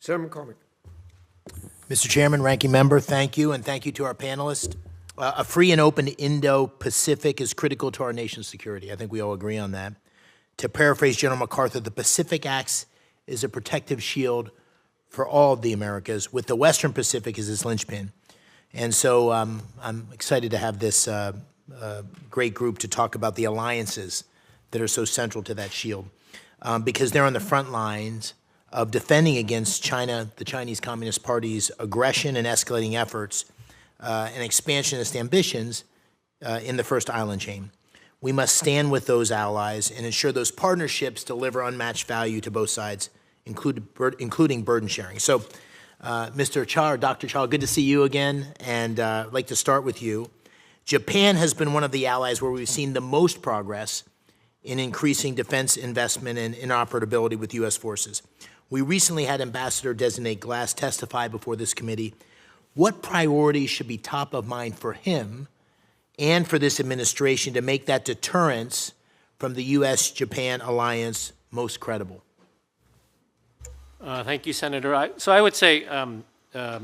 Senator McCormick. Mr. Chairman, Ranking Member, thank you, and thank you to our panelists. A free and open Indo-Pacific is critical to our nation's security. I think we all agree on that. To paraphrase General MacArthur, the Pacific acts as a protective shield for all of the Americas, with the Western Pacific as its linchpin. And so I'm excited to have this great group to talk about the alliances that are so central to that shield, because they're on the front lines of defending against China, the Chinese Communist Party's aggression and escalating efforts and expansionist ambitions in the first island chain. We must stand with those allies and ensure those partnerships deliver unmatched value to both sides, including burden sharing. So, Mr. Cha, or Dr. Cha, good to see you again, and I'd like to start with you. Japan has been one of the allies where we've seen the most progress in increasing defense investment and interoperability with U.S. forces. We recently had Ambassador-designate Glass testify before this committee. What priorities should be top of mind for him and for this administration to make that deterrence from the U.S.-Japan alliance most credible? Thank you, Senator. So I would say that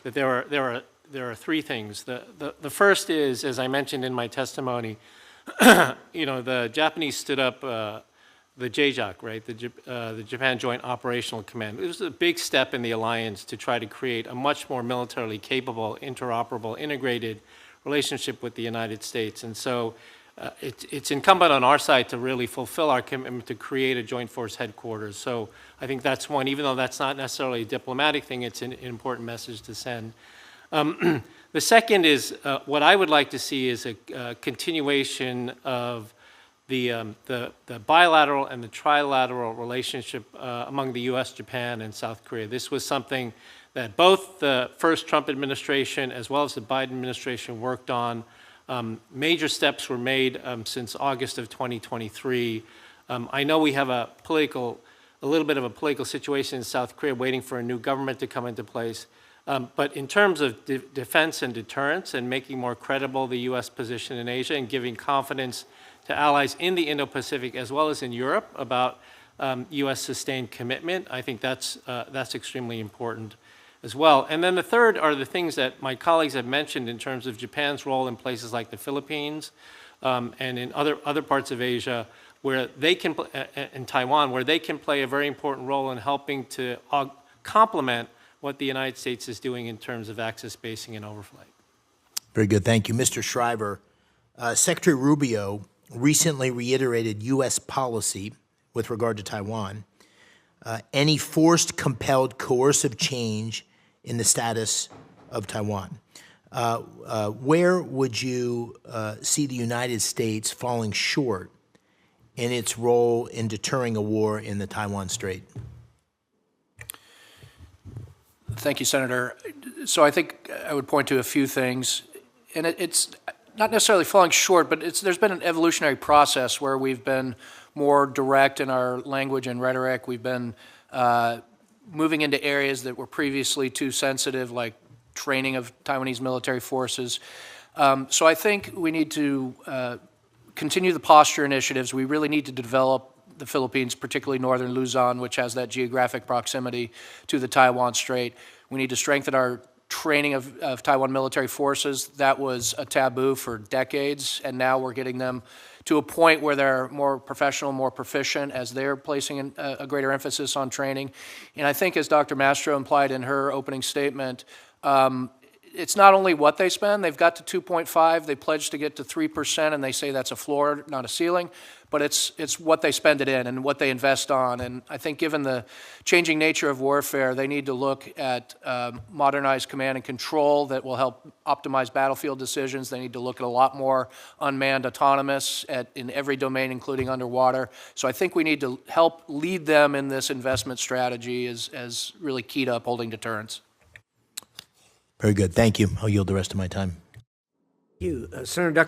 there are three things. The first is, as I mentioned in my testimony, the Japanese stood up the JJOC, right? The Japan Joint Operational Command. It was a big step in the alliance to try to create a much more militarily capable, interoperable, integrated relationship with the United States. And so it's incumbent on our side to really fulfill our commitment to create a joint force headquarters. So I think that's one, even though that's not necessarily a diplomatic thing, it's an important message to send. The second is what I would like to see is a continuation of the bilateral and the trilateral relationship among the U.S., Japan, and South Korea. This was something that both the first Trump administration as well as the Biden administration worked on. Major steps were made since August of 2023. I know we have a little bit of a political situation in South Korea waiting for a new government to come into place. But in terms of defense and deterrence and making more credible the U.S. position in Asia and giving confidence to allies in the Indo-Pacific as well as in Europe about U.S. sustained commitment, I think that's extremely important as well. And then the third are the things that my colleagues have mentioned in terms of Japan's role in places like the Philippines and in other parts of Asia, where they can, in Taiwan, where they can play a very important role in helping to complement what the United States is doing in terms of access basing and overflight. Very good, thank you. Mr. Shriver, Secretary Rubio recently reiterated U.S. policy with regard to Taiwan. Any forced, compelled, coercive change in the status of Taiwan. Where would you see the United States falling short in its role in deterring a war in the Taiwan Strait? Thank you, Senator. So I think I would point to a few things, and it's not necessarily falling short, but there's been an evolutionary process where we've been more direct in our language and rhetoric. We've been moving into areas that were previously too sensitive, like training of Taiwanese military forces. So I think we need to continue the posture initiatives. We really need to develop the Philippines, particularly northern Luzon, which has that geographic proximity to the Taiwan Strait. We need to strengthen our training of Taiwan military forces. That was a taboo for decades, and now we're getting them to a point where they're more professional, more proficient, as they're placing a greater emphasis on training. And I think, as Dr. Mastro implied in her opening statement, it's not only what they spend. They've got to 2.5. They pledged to get to 3%, and they say that's a floor, not a ceiling. But it's what they spend it in and what they invest on. And I think given the changing nature of warfare, they need to look at modernized command and control that will help optimize battlefield decisions. They need to look at a lot more unmanned autonomous in every domain, including underwater. So I think we need to help lead them in this investment strategy as really key to upholding deterrence. Very good. Thank you. I'll yield the rest of my time. Thank you. Senator